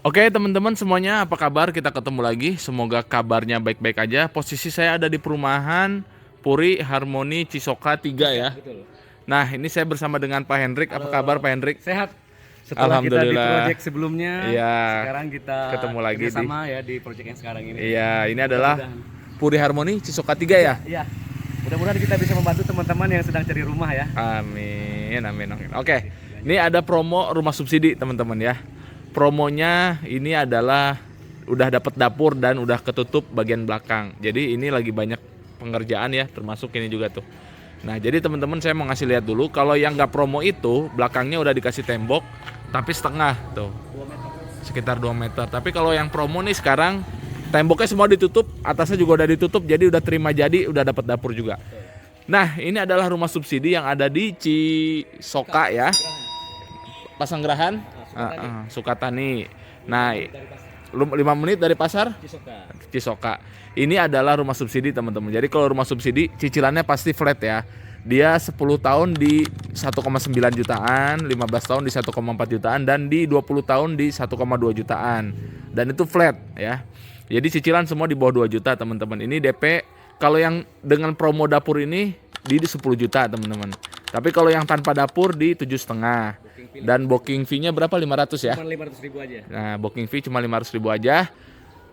Oke teman-teman semuanya, apa kabar? Kita ketemu lagi. Semoga kabarnya baik-baik aja. Posisi saya ada di perumahan Puri Harmoni Cisoka 3 ya. Betul. Nah, ini saya bersama dengan Pak Hendrik. Apa kabar Halo, Pak Hendrik? sehat. Setelah kita di Alhamdulillah. project sebelumnya, Iya, sekarang kita ketemu lagi di kerjasama ya di project yang sekarang ini. Iya, ini adalah Mudah-mudahan. Puri Harmoni Cisoka 3 ya. Iya. Mudah-mudahan kita bisa membantu teman-teman yang sedang cari rumah ya. Amin, amin, amin. Oke, ini ada promo rumah subsidi teman-teman ya. Promonya ini adalah udah dapat dapur dan udah ketutup bagian belakang. Jadi ini lagi banyak pengerjaan ya, termasuk ini juga tuh. Nah, jadi teman-teman saya mau ngasih lihat dulu. Kalau yang nggak promo itu belakangnya udah dikasih tembok, tapi setengah tuh, 2 meter. sekitar 2 meter. Tapi kalau yang promo nih sekarang temboknya semua ditutup, atasnya juga udah ditutup, jadi udah terima jadi, udah dapat dapur juga. Nah, ini adalah rumah subsidi yang ada di Cisoka ya, Pasanggerahan, Sukatani. Nah, Dari pasar 5 menit dari pasar Cisoka. Cisoka. Ini adalah rumah subsidi teman-teman. Jadi kalau rumah subsidi cicilannya pasti flat ya. Dia 10 tahun di 1,9 jutaan, 15 tahun di 1,4 jutaan, dan di 20 tahun di 1,2 jutaan. Dan itu flat ya. Jadi cicilan semua di bawah 2 juta teman-teman. Ini DP kalau yang dengan promo dapur ini di 10 juta teman-teman. Tapi kalau yang tanpa dapur di 7,5. Dan booking fee-nya berapa? 500 ya. Cuma 500.000 aja. Nah, booking fee cuma 500.000 aja.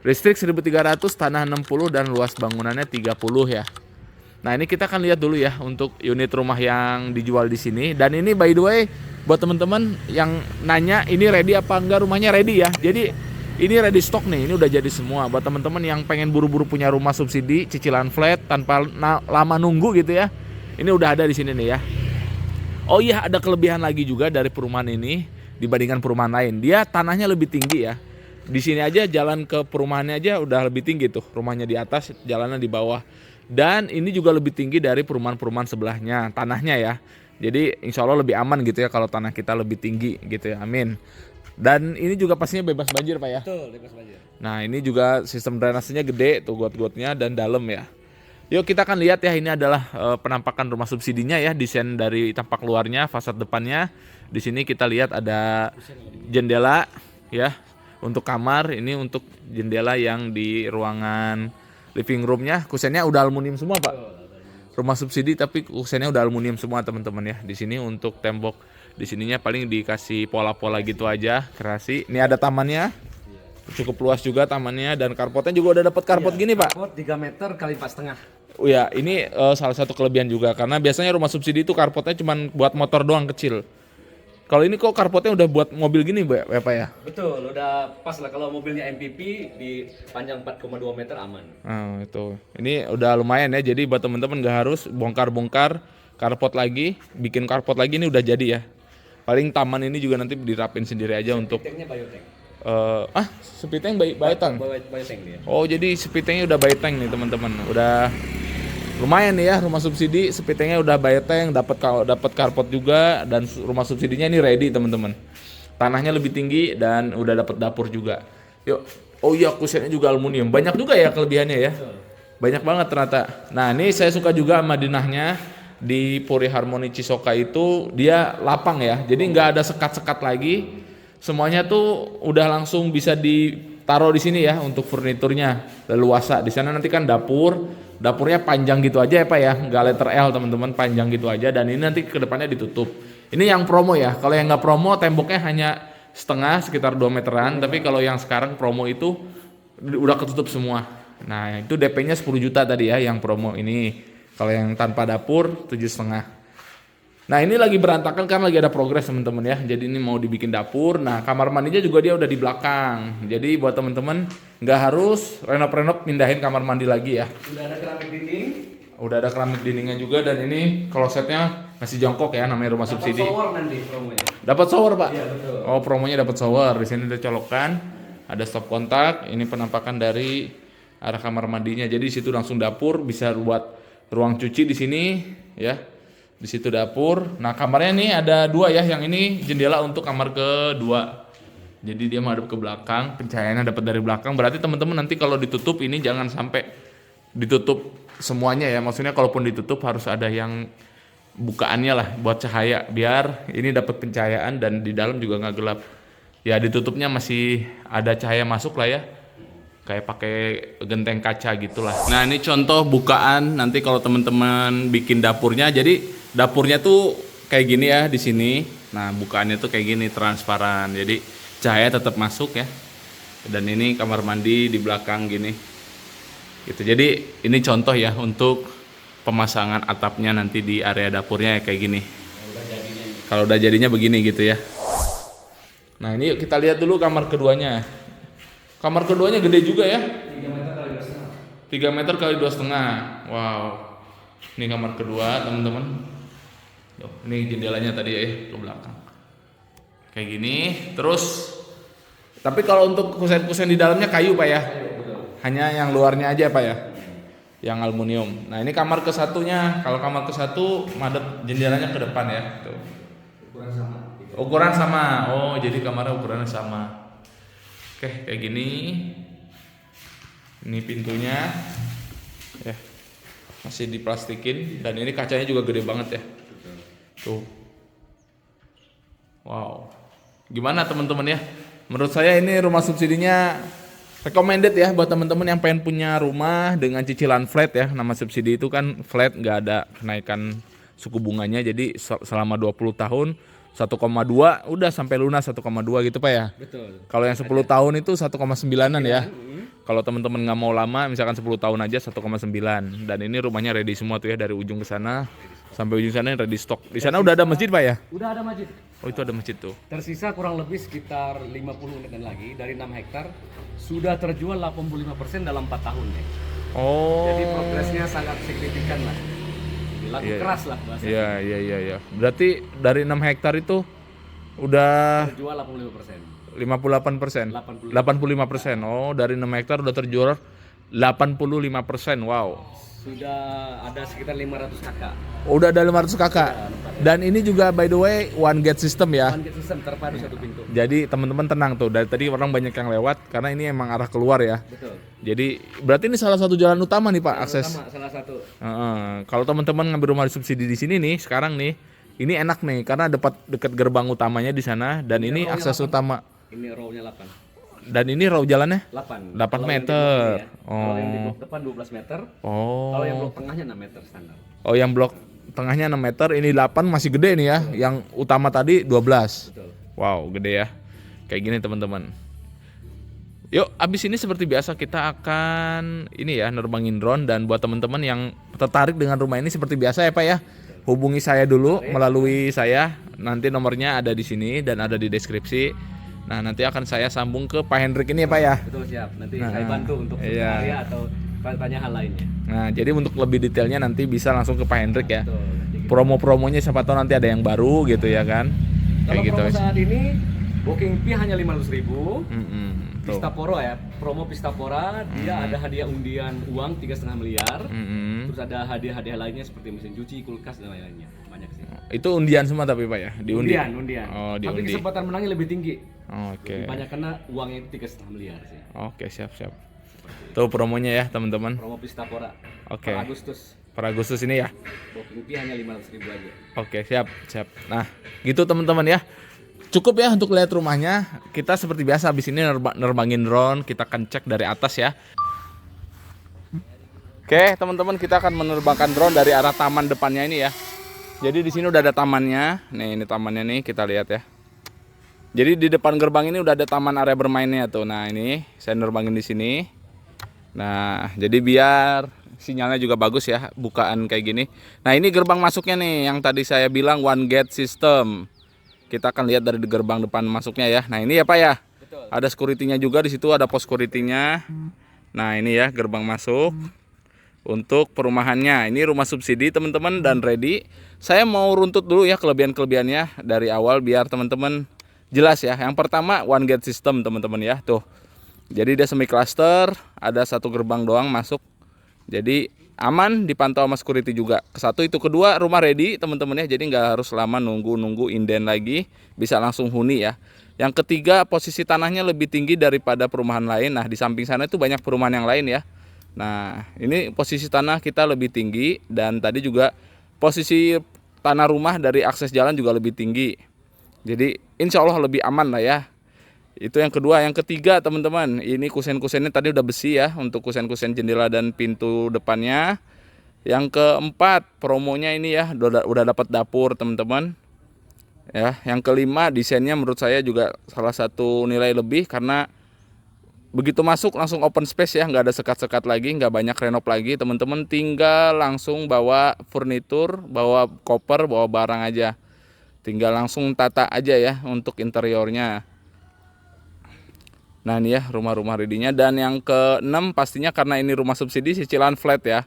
Listrik 1.300, tanah 60 dan luas bangunannya 30 ya. Nah, ini kita akan lihat dulu ya untuk unit rumah yang dijual di sini. Dan ini by the way buat teman-teman yang nanya ini ready apa enggak, rumahnya ready ya. Jadi ini ready stock nih, ini udah jadi semua. Buat teman-teman yang pengen buru-buru punya rumah subsidi, cicilan flat tanpa lama nunggu gitu ya. Ini udah ada di sini nih ya. Oh iya, ada kelebihan lagi juga dari perumahan ini dibandingkan perumahan lain. Dia tanahnya lebih tinggi ya. Di sini aja jalan ke perumahannya aja udah lebih tinggi tuh. Rumahnya di atas, jalannya di bawah. Dan ini juga lebih tinggi dari perumahan-perumahan sebelahnya, tanahnya ya. Jadi insya Allah lebih aman gitu ya kalau tanah kita lebih tinggi gitu ya. Amin. Dan ini juga pastinya bebas banjir Pak ya. Betul, bebas banjir. Nah, ini juga sistem drainasenya gede tuh, got-gotnya dan dalam ya. Yuk kita akan lihat ya, ini adalah penampakan rumah subsidinya ya, desain dari tampak luarnya, fasad depannya. Di sini kita lihat ada jendela ya untuk kamar, ini untuk jendela yang di ruangan living roomnya, kusennya udah aluminium semua Pak. Rumah subsidi tapi kusennya udah aluminium semua teman-teman ya. Di sini untuk tembok di sininya paling dikasih pola-pola gitu aja, kerasi. Ini ada tamannya. Cukup luas juga tamannya dan karpotnya juga udah dapat karpot gini Pak. Karpot 3 meter kali 4,5. Oh ya, ini salah satu kelebihan juga karena biasanya rumah subsidi itu karpotnya cuma buat motor doang kecil. Kalau ini kok karpotnya udah buat mobil gini, Pak ya? Betul, udah pas lah kalau mobilnya MPV di panjang 4,2 meter aman. Nah, itu. Ini udah lumayan ya. Jadi buat teman-teman nggak harus bongkar-bongkar karpot lagi, bikin karpot lagi, ini udah jadi ya. Paling taman ini juga nanti dirapin sendiri aja untuk Tanknya biotank. sepiteng bayetang. Biotank dia. Oh, jadi sepitengnya udah bayetang nih, teman-teman. Udah lumayan nih ya, rumah subsidi sepitengnya udah bayeteng, dapat karpot juga, dan rumah subsidinya ini ready teman-teman. Tanahnya lebih tinggi dan udah dapat dapur juga. Yuk, oh iya kusennya juga aluminium. Banyak juga ya kelebihannya ya. Banyak banget ternyata. Nah, ini saya suka juga sama dinahnya di Puri Harmoni Cisoka itu, dia lapang ya. Jadi nggak ada sekat-sekat lagi. Semuanya tuh udah langsung bisa ditaruh di sini ya untuk furniturnya, leluasa. Di sana nanti kan dapurnya panjang gitu aja ya Pak ya, nggak letter L teman-teman, panjang gitu aja. Dan ini nanti kedepannya ditutup. Ini yang promo ya. Kalau yang nggak promo temboknya hanya setengah, sekitar 2 meteran. Tapi kalau yang sekarang promo itu udah ketutup semua. Nah itu DP-nya 10 juta tadi ya yang promo ini. Kalau yang tanpa dapur 7,5. Nah ini lagi berantakan kan, lagi ada progres teman-teman ya. Jadi ini mau dibikin dapur. Nah kamar mandinya juga dia udah di belakang. Jadi buat teman-teman nggak harus renov-renov pindahin kamar mandi lagi ya. Udah ada keramik dinding. Udah ada keramik dindingnya juga, dan ini klosetnya masih jongkok ya, namanya rumah subsidi. Dapat shower nanti promonya. Dapat shower Pak. Iya betul. Oh promonya dapat shower. Di sini ada colokan, ada stop kontak. Ini penampakan dari arah kamar mandinya. Jadi di situ langsung dapur, bisa buat ruang cuci di sini ya. Di situ dapur. Nah kamarnya nih ada 2 ya. Yang ini jendela untuk kamar kedua. Jadi dia menghadap ke belakang, pencahayaannya dapat dari belakang. Berarti teman-teman nanti kalau ditutup ini jangan sampai ditutup semuanya ya. Maksudnya kalaupun ditutup harus ada yang bukaannya lah buat cahaya, biar ini dapat pencahayaan dan di dalam juga nggak gelap. Ya ditutupnya masih ada cahaya masuk lah ya. Kayak pakai genteng kaca gitulah. Nah, ini contoh bukaan nanti kalau teman-teman bikin dapurnya. Jadi dapurnya tuh kayak gini ya di sini. Nah, bukaannya tuh kayak gini transparan. Jadi cahaya tetap masuk ya. Dan ini kamar mandi di belakang gini. Gitu. Jadi ini contoh ya untuk pemasangan atapnya nanti di area dapurnya ya kayak gini. Kalau udah jadinya begini gitu ya. Nah, ini yuk kita lihat dulu kamar keduanya. Kamar keduanya gede juga ya. 3 meter kali 2,5. Wow. Ini kamar kedua, teman-teman. Ini jendelanya tadi ya ke belakang. Kayak gini. Terus tapi kalau untuk kusen-kusen di dalamnya kayu, Pak ya. Hanya yang luarnya aja, Pak ya. Yang aluminium. Nah, ini kamar ke satunya. Kalau kamar ke satu madep jendelanya ke depan ya. Tuh. Ukuran sama. Oh, jadi kamarnya ukurannya sama. Oke, kayak gini. Ini pintunya. Ya. Masih diplastikin dan ini kacanya juga gede banget ya. Tuh. Wow. Gimana teman-teman ya? Menurut saya ini rumah subsidinya recommended ya buat teman-teman yang pengen punya rumah dengan cicilan flat ya. Nama subsidi itu kan flat, nggak ada kenaikan suku bunganya. Jadi selama 20 tahun 1,2 udah sampai lunas 1,2 gitu Pak ya. Betul. Kalau yang 10 tahun itu 1,9an ya. Kalau teman-teman nggak mau lama misalkan 10 tahun aja 1,9. Dan ini rumahnya ready semua tuh ya dari ujung ke sana sampai ujung sana ready stock. Di sana udah ada masjid Pak ya? Udah ada masjid. Oh, itu ada masjid tuh. Tersisa kurang lebih sekitar 50 unit lagi dari 6 hektar sudah terjual 85% dalam 4 tahun ya. Oh. Jadi progresnya sangat signifikan lah. Laku keras lah bahasanya. Iya. Berarti dari 6 hektar itu udah Terjual 85%. 58%. 85%. Oh, dari 6 hektar udah terjual 85%. Wow. Sudah ada sekitar 500 kakak. Udah ada 500 kakak. Dan ini juga by the way one gate system ya. One gate system terpadu satu pintu. Jadi teman-teman tenang tuh. Dari tadi orang banyak yang lewat karena ini emang arah keluar ya. Betul. Jadi berarti ini salah satu jalan utama nih Pak, akses. Salah satu. Kalau teman-teman ngambil rumah subsidi di sini nih sekarang nih, ini enak nih karena dekat gerbang utamanya di sana dan ini akses 8. utama. Ini row-nya 8. Dan ini row jalannya 8 meter. Kalau yang di blok depan 12 meter. Oh. Kalau yang blok tengahnya 6 meter standar. Oh, yang blok tengahnya 6 meter, ini 8 masih gede nih ya. Yang utama tadi 12. Betul. Wow, gede ya. Kayak gini teman-teman. Yuk, abis ini seperti biasa kita akan ini ya nerbangin drone, dan buat teman-teman yang tertarik dengan rumah ini seperti biasa ya Pak ya. Hubungi saya dulu melalui saya. Nanti nomornya ada di sini dan ada di deskripsi. Nah, nanti akan saya sambung ke Pak Hendrik ini ya Pak ya. Betul, siap. Nanti saya bantu untuk area atau tanya hal lainnya. Nah, jadi untuk lebih detailnya nanti bisa langsung ke Pak Hendrik ya. Betul. Promo-promonya siapa tahu nanti ada yang baru gitu ya kan. Kalau Kayak gitu. promo saat ini booking fee hanya 500.000. Tuh. Pistapora ya, promo Pistapora dia ada hadiah undian uang 3,5 miliar. Terus ada hadiah-hadiah lainnya seperti mesin cuci, kulkas dan lain-lainnya. Banyak sih. Itu undian semua tapi Pak ya? Diundi. Undian. Oh, Tapi diundi. kesempatan menangnya lebih tinggi. Oke. Banyak karena uangnya itu 3,5 miliar sih. Oke, siap. Tuh promonya ya, teman-teman. Promo Pistapora. Oke. Per Agustus. Per Agustus ini ya. Booking fee hanya 500.000 aja. Oke, siap. Nah, gitu teman-teman ya. Cukup ya untuk lihat rumahnya. Kita seperti biasa habis ini nerbangin drone, kita akan cek dari atas ya. Oke, teman-teman, kita akan menerbangkan drone dari arah taman depannya ini ya. Jadi di sini udah ada tamannya. Nih, ini tamannya nih, kita lihat ya. Jadi di depan gerbang ini udah ada taman area bermainnya tuh. Nah, ini saya nerbangin di sini. Nah, jadi biar sinyalnya juga bagus ya, bukaan kayak gini. Nah, ini gerbang masuknya nih yang tadi saya bilang one gate system. Kita akan lihat dari gerbang depan masuknya ya. Nah, ini ya Pak ya. Betul. Ada security-nya juga di situ, ada pos security-nya. Nah, ini ya gerbang masuk untuk perumahannya. Ini rumah subsidi teman-teman dan ready. Saya mau runtut dulu ya kelebihan-kelebihannya dari awal biar teman-teman jelas ya. Yang pertama one gate system teman-teman ya. Tuh. Jadi dia semi cluster, ada satu gerbang doang masuk. Jadi aman, dipantau sama security juga. Satu itu, kedua rumah ready teman-teman ya. Jadi nggak harus lama nunggu inden lagi, bisa langsung huni ya. Yang ketiga, posisi tanahnya lebih tinggi daripada perumahan lain. Nah, di samping sana itu banyak perumahan yang lain ya. Nah, ini posisi tanah kita lebih tinggi, dan tadi juga posisi tanah rumah dari akses jalan juga lebih tinggi. Jadi insya Allah lebih aman lah ya. Itu yang kedua. Yang ketiga teman-teman, ini kusen-kusennya tadi udah besi ya, untuk kusen-kusen jendela dan pintu depannya. Yang keempat, promonya ini ya, udah dapat dapur teman-teman. Ya, yang kelima, desainnya menurut saya juga salah satu nilai lebih, karena begitu masuk langsung open space ya, nggak ada sekat-sekat lagi, nggak banyak renov lagi. Teman-teman tinggal langsung bawa furnitur, bawa koper, bawa barang aja. Tinggal langsung tata aja ya untuk interiornya. Nah ini ya rumah-rumah ready-nya. Dan yang keenam pastinya karena ini rumah subsidi, cicilan flat ya.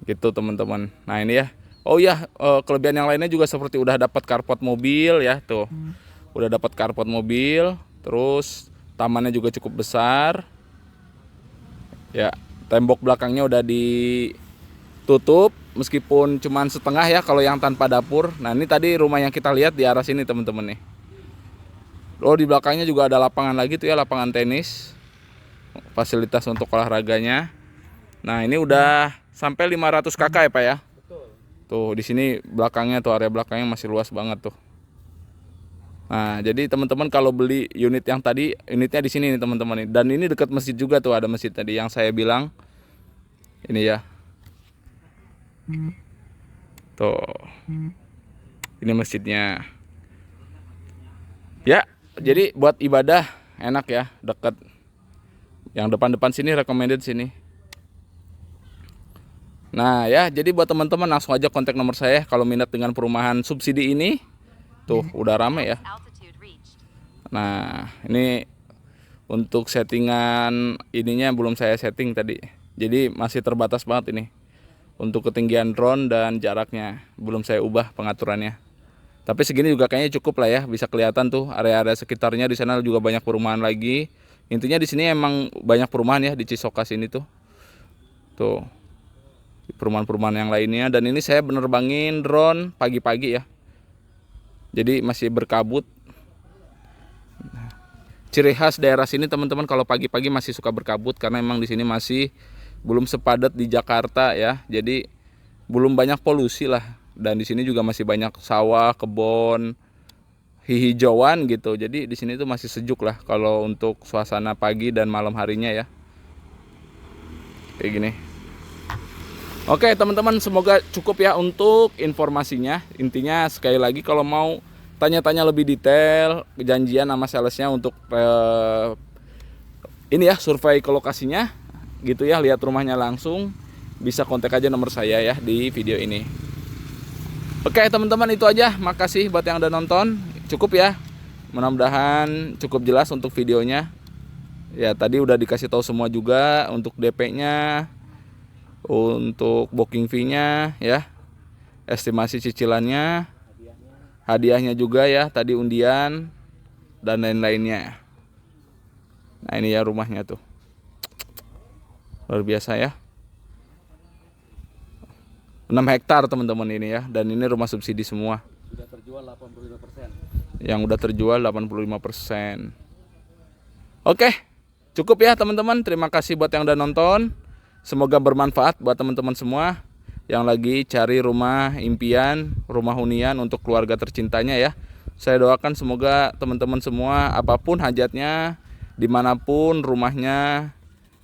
Gitu teman-teman. Nah ini ya. Oh ya, kelebihan yang lainnya juga seperti udah dapat carport mobil ya tuh. Udah dapat carport mobil, terus tamannya juga cukup besar. Ya, tembok belakangnya udah ditutup meskipun cuman setengah ya kalau yang tanpa dapur. Nah, ini tadi rumah yang kita lihat di arah sini teman-teman nih. Oh, di belakangnya juga ada lapangan lagi tuh ya, lapangan tenis. Fasilitas untuk olahraganya. Nah, ini udah sampai 500 kakak ya, Pak ya? Betul. Tuh, di sini belakangnya tuh, area belakangnya masih luas banget tuh. Nah, jadi teman-teman kalau beli unit yang tadi, unitnya di sini nih teman-teman nih. Dan ini dekat masjid juga tuh, ada masjid tadi yang saya bilang. Ini ya. Tuh. Ini masjidnya. Ya, jadi buat ibadah enak ya, dekat. Yang depan-depan sini recommended sini. Nah, ya, jadi buat teman-teman langsung aja kontak nomor saya kalau minat dengan perumahan subsidi ini. Tuh, udah rame ya. Nah, ini untuk settingan ininya belum saya setting tadi. Jadi masih terbatas banget ini. Untuk ketinggian drone dan jaraknya belum saya ubah pengaturannya. Tapi segini juga kayaknya cukup lah ya, bisa kelihatan tuh area-area sekitarnya. Di sana juga banyak perumahan lagi. Intinya di sini emang banyak perumahan ya di Cisokas ini tuh. Tuh. Perumahan-perumahan yang lainnya, dan ini saya benerbangin drone pagi-pagi ya. Jadi masih berkabut. Ciri khas daerah sini teman-teman kalau pagi-pagi masih suka berkabut karena emang di sini masih belum sepadat di Jakarta ya. Jadi belum banyak polusi lah, dan di sini juga masih banyak sawah, kebun, hijauan gitu. Jadi di sini tuh masih sejuk lah kalau untuk suasana pagi dan malam harinya ya. Kayak gini. Oke teman-teman, semoga cukup ya untuk informasinya. Intinya sekali lagi kalau mau tanya-tanya lebih detail, janjian sama salesnya untuk ini ya, survei ke lokasinya gitu ya, lihat rumahnya langsung, bisa kontak aja nomor saya ya di video ini. Oke teman-teman, itu aja. Makasih buat yang udah nonton. Cukup ya, mudah-mudahan cukup jelas untuk videonya ya. Tadi udah dikasih tahu semua juga untuk DP-nya, untuk booking fee-nya ya, estimasi cicilannya, hadiahnya juga ya, tadi undian dan lain-lainnya. Nah ini ya rumahnya tuh, luar biasa ya, 6 hektar teman-teman ini ya. Dan ini rumah subsidi semua. Sudah terjual 85%. Yang udah terjual 85%. Oke, cukup ya teman-teman. Terima kasih buat yang udah nonton. Semoga bermanfaat buat teman-teman semua yang lagi cari rumah impian, rumah hunian untuk keluarga tercintanya ya. Saya doakan semoga teman-teman semua apapun hajatnya, dimanapun rumahnya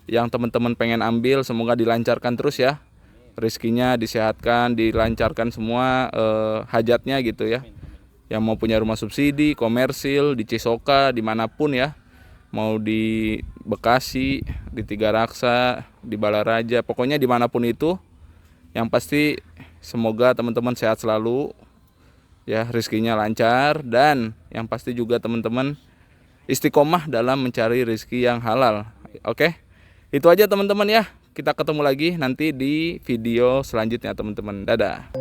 yang teman-teman pengen ambil, semoga dilancarkan terus ya. Rezekinya disehatkan, dilancarkan semua hajatnya gitu ya. Yang mau punya rumah subsidi, komersil, di Cisoka, dimanapun ya. Mau di Bekasi, di Tiga Raksa, di Balaraja, pokoknya dimanapun itu. Yang pasti semoga teman-teman sehat selalu ya, rezekinya lancar, dan yang pasti juga teman-teman istiqomah dalam mencari rezeki yang halal. Oke, itu aja teman-teman ya. Kita ketemu lagi nanti di video selanjutnya teman-teman. Dadah.